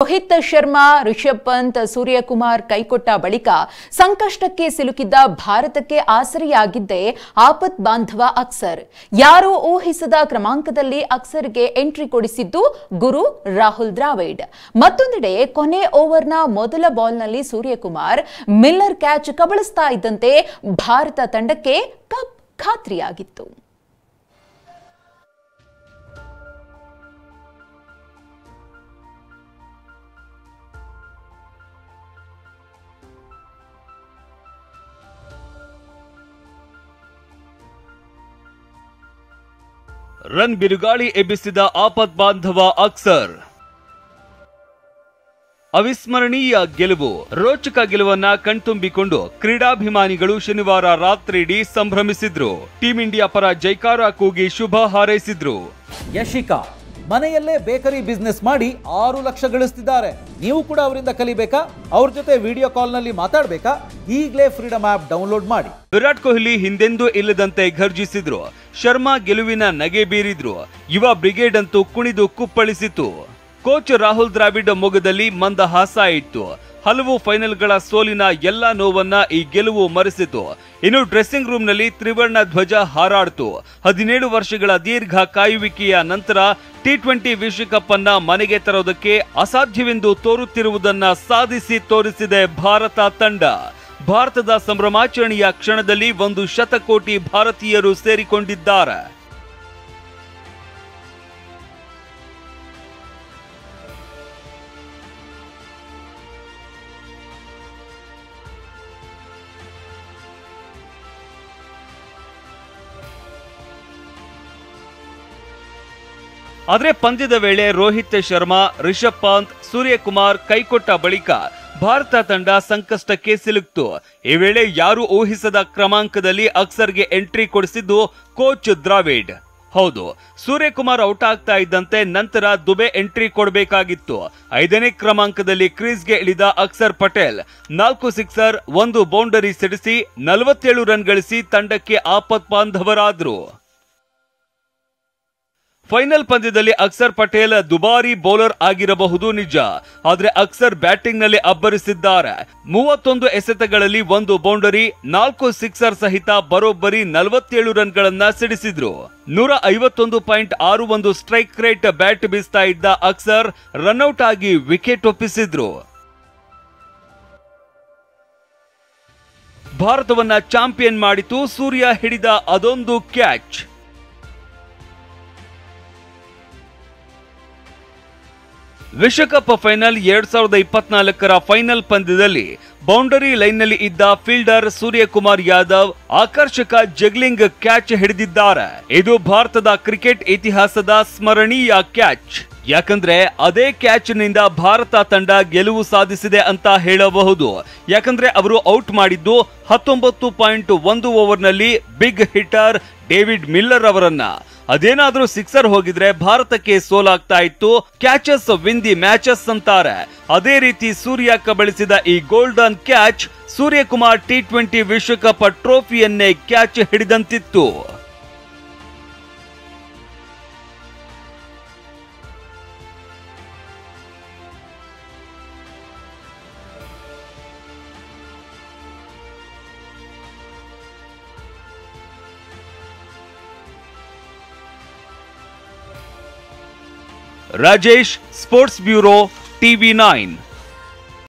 ರೋಹಿತ್ ಶರ್ಮಾ, ರಿಷಬ್ ಪಂತ್, ಸೂರ್ಯಕುಮಾರ್ ಕೈಕೊಟ್ಟ ಬಳಿಕ ಸಂಕಷ್ಟಕ್ಕೆ ಸಿಲುಕಿದ್ದ ಭಾರತಕ್ಕೆ ಆಸರೆಯಾಗಿದ್ದೇ ಆಪತ್ ಬಾಂಧವ ಅಕ್ಸರ್. ಯಾರೂ ಊಹಿಸದ ಕ್ರಮಾಂಕದಲ್ಲಿ ಅಕ್ಸರ್ಗೆ ಎಂಟ್ರಿ ಕೊಡಿಸಿದ್ದು ಗುರು ರಾಹುಲ್ ದ್ರಾವಿಡ್. ಮತ್ತೊಂದೆಡೆ ಕೊನೆ ಓವರ್ನ ಮೊದಲ ಬಾಲ್ನಲ್ಲಿ ಸೂರ್ಯಕುಮಾರ್ ಮಿಲ್ಲರ್ ಕ್ಯಾಚ್ ಕಬಳಿಸ್ತಾ ಇದ್ದಂತೆ ಭಾರತ ತಂಡಕ್ಕೆ ಕಪ್ ಖಾತ್ರಿಯಾಗಿತ್ತು. ರನ್ ಬಿರುಗಾಳಿ ಎಬ್ಬಿಸಿದ ಆಪತ್ ಬಾಂಧವ ಅಕ್ಸರ್. ಅವಿಸ್ಮರಣೀಯ ಗೆಲುವು. ರೋಚಕ ಗೆಲುವನ್ನ ಕಣ್ತುಂಬಿಕೊಂಡು ಕ್ರೀಡಾಭಿಮಾನಿಗಳು ಶನಿವಾರ ರಾತ್ರಿಯಿಡೀ ಸಂಭ್ರಮಿಸಿದ್ರು. ಟೀಂ ಇಂಡಿಯಾ ಪರ ಜೈಕಾರ ಕೂಗಿ ಶುಭ ಹಾರೈಸಿದ್ರು. ಯಶಿಕಾ ಮನೆಯಲ್ಲೇ ಬೇಕರಿ ಬಿಸ್ನೆಸ್ ಮಾಡಿ 6 ಲಕ್ಷ ಗಳಿಸ್ತಿದ್ದಾರೆ. ನೀವು ಕೂಡ ಅವರಿಂದ ಕಲಿಬೇಕಾ? ಅವ್ರ ಜೊತೆ ವಿಡಿಯೋ ಕಾಲ್ ನಲ್ಲಿ ಮಾತಾಡಬೇಕಾ? ಈಗಲೇ ಫ್ರೀಡಮ್ ಆಪ್ ಡೌನ್ಲೋಡ್ ಮಾಡಿ. ವಿರಾಟ್ ಕೊಹ್ಲಿ ಹಿಂದೆಂದೂ ಇಲ್ಲದಂತೆ ಘರ್ಜಿಸಿದ್ರು. ಶರ್ಮಾ ಗೆಲುವಿನ ನಗೆ ಬೀರಿದ್ರು. ಯುವ ಬ್ರಿಗೇಡ್ ಅಂತೂ ಕುಣಿದು ಕುಪ್ಪಳಿಸಿತು. ಕೋಚ್ ರಾಹುಲ್ ದ್ರಾವಿಡ್ ಮೊಗದಲ್ಲಿ ಮಂದಹಾಸ ಇತ್ತು. ಹಲವು ಫೈನಲ್ಗಳ ಸೋಲಿನ ಎಲ್ಲಾ ನೋವನ್ನ ಈ ಗೆಲುವು ಮರೆಸಿತು. ಇನ್ನು ಡ್ರೆಸ್ಸಿಂಗ್ ರೂಮ್ನಲ್ಲಿ ತ್ರಿವರ್ಣ ಧ್ವಜ ಹಾರಾಡ್ತು. 17 ವರ್ಷಗಳ ದೀರ್ಘ ಕಾಯುವಿಕೆಯ ನಂತರ T20 ವಿಶ್ವಕಪ್ ಅನ್ನ ಮನೆಗೆ ತರೋದಕ್ಕೆ ಅಸಾಧ್ಯವೆಂದು ತೋರುತ್ತಿರುವುದನ್ನ ಸಾಧಿಸಿ ತೋರಿಸಿದೆ ಭಾರತ ತಂಡ. ಭಾರತದ ಸಂಭ್ರಮಾಚರಣೆಯ ಕ್ಷಣದಲ್ಲಿ 1 ಶತಕೋಟಿ ಭಾರತೀಯರು ಸೇರಿಕೊಂಡಿದ್ದಾರೆ. ಆದರೆ ಪಂದ್ಯದ ವೇಳೆ ರೋಹಿತ್ ಶರ್ಮಾ, ರಿಷಬ್ ಪಂತ್, ಸೂರ್ಯಕುಮಾರ್ ಕೈಕೊಟ್ಟ ಬಳಿಕ ಭಾರತ ತಂಡ ಸಂಕಷ್ಟಕ್ಕೆ ಸಿಲುಕಿತು. ಈ ವೇಳೆ ಯಾರು ಊಹಿಸದ ಕ್ರಮಾಂಕದಲ್ಲಿ ಅಕ್ಸರ್ಗೆ ಎಂಟ್ರಿ ಕೊಡಿಸಿದ್ದು ಕೋಚ್ ದ್ರಾವಿಡ್. ಹೌದು, ಸೂರ್ಯಕುಮಾರ್ ಔಟ್ ಆಗ್ತಾ ಇದ್ದಂತೆ ನಂತರ ದುಬೆ ಎಂಟ್ರಿ ಕೊಡಬೇಕಾಗಿತ್ತು. 5ನೇ ಕ್ರಮಾಂಕದಲ್ಲಿ ಕ್ರೀಸ್ಗೆ ಇಳಿದ ಅಕ್ಸರ್ ಪಟೇಲ್ 4 ಸಿಕ್ಸರ್ 1 ಬೌಂಡರಿ ಸಿಡಿಸಿ 47 ರನ್ ಗಳಿಸಿ ತಂಡಕ್ಕೆ ಆಪತ್ ಬಾಂಧವರಾದ್ರು. ಫೈನಲ್ ಪಂದ್ಯದಲ್ಲಿ ಅಕ್ಸರ್ ಪಟೇಲ್ ದುಬಾರಿ ಬೌಲರ್ ಆಗಿರಬಹುದು ನಿಜ, ಆದ್ರೆ ಅಕ್ಸರ್ ಬ್ಯಾಟಿಂಗ್ ನಲ್ಲಿ ಅಬ್ಬರಿಸಿದ್ದಾರೆ. 31 ಎಸೆತಗಳಲ್ಲಿ 1 ಬೌಂಡರಿ, 4 ಸಿಕ್ಸರ್ ಸಹಿತ ಬರೋಬ್ಬರಿ 47 ರನ್ಗಳನ್ನ ಸಿಡಿಸಿದ್ರು. 151.61 ಸ್ಟ್ರೈಕ್ ರೇಟ್ ಬ್ಯಾಟ್ ಬೀಸ್ತಾ ಇದ್ದ ಅಕ್ಸರ್ ರನ್ಔಟ್ ಆಗಿ ವಿಕೆಟ್ ಒಪ್ಪಿಸಿದ್ರು. ಭಾರತವನ್ನ ಚಾಂಪಿಯನ್ ಮಾಡಿತು ಸೂರ್ಯ ಹಿಡಿದ ಅದೊಂದು ಕ್ಯಾಚ್. ವಿಶ್ವಕಪ್ ಫೈನಲ್ 2024ರ ಫೈನಲ್ ಪಂದ್ಯದಲ್ಲಿ ಬೌಂಡರಿ ಲೈನ್ನಲ್ಲಿ ಇದ್ದ ಫೀಲ್ಡರ್ ಸೂರ್ಯಕುಮಾರ್ ಯಾದವ್ ಆಕರ್ಷಕ ಜಗ್ಲಿಂಗ್ ಕ್ಯಾಚ್ ಹಿಡಿದಿದ್ದಾರೆ. ಇದು ಭಾರತದ ಕ್ರಿಕೆಟ್ ಇತಿಹಾಸದ ಸ್ಮರಣೀಯ ಕ್ಯಾಚ್. ಯಾಕಂದ್ರೆ ಅದೇ ಕ್ಯಾಚ್ ನಿಂದ ಭಾರತ ತಂಡ ಗೆಲುವು ಸಾಧಿಸಿದೆ ಅಂತ ಹೇಳಬಹುದು. ಯಾಕಂದ್ರೆ ಅವರು ಔಟ್ ಮಾಡಿದ್ದು 19.1 ಓವರ್ನಲ್ಲಿ ಬಿಗ್ ಹಿಟ್ಟರ್ ಡೇವಿಡ್ ಮಿಲ್ಲರ್ ಅವರನ್ನ. ಅದೇನಾದ್ರೂ ಸಿಕ್ಸರ್ ಹೋಗಿದ್ರೆ ಭಾರತಕ್ಕೆ ಸೋಲಾಗ್ತಾ ಇತ್ತು. ಕ್ಯಾಚಸ್ ವಿನ್ ದಿ ಮ್ಯಾಚಸ್ ಅಂತಾರೆ. ಅದೇ ರೀತಿ ಸೂರ್ಯ ಕಬಳಿಸಿದ ಈ ಗೋಲ್ಡನ್ ಕ್ಯಾಚ್ ಸೂರ್ಯಕುಮಾರ್ T20 ವಿಶ್ವಕಪ್ ಟ್ರೋಫಿಯನ್ನೇ ಕ್ಯಾಚ್ ಹಿಡಿದಂತಿತ್ತು. Rajesh, sports bureau, TV9.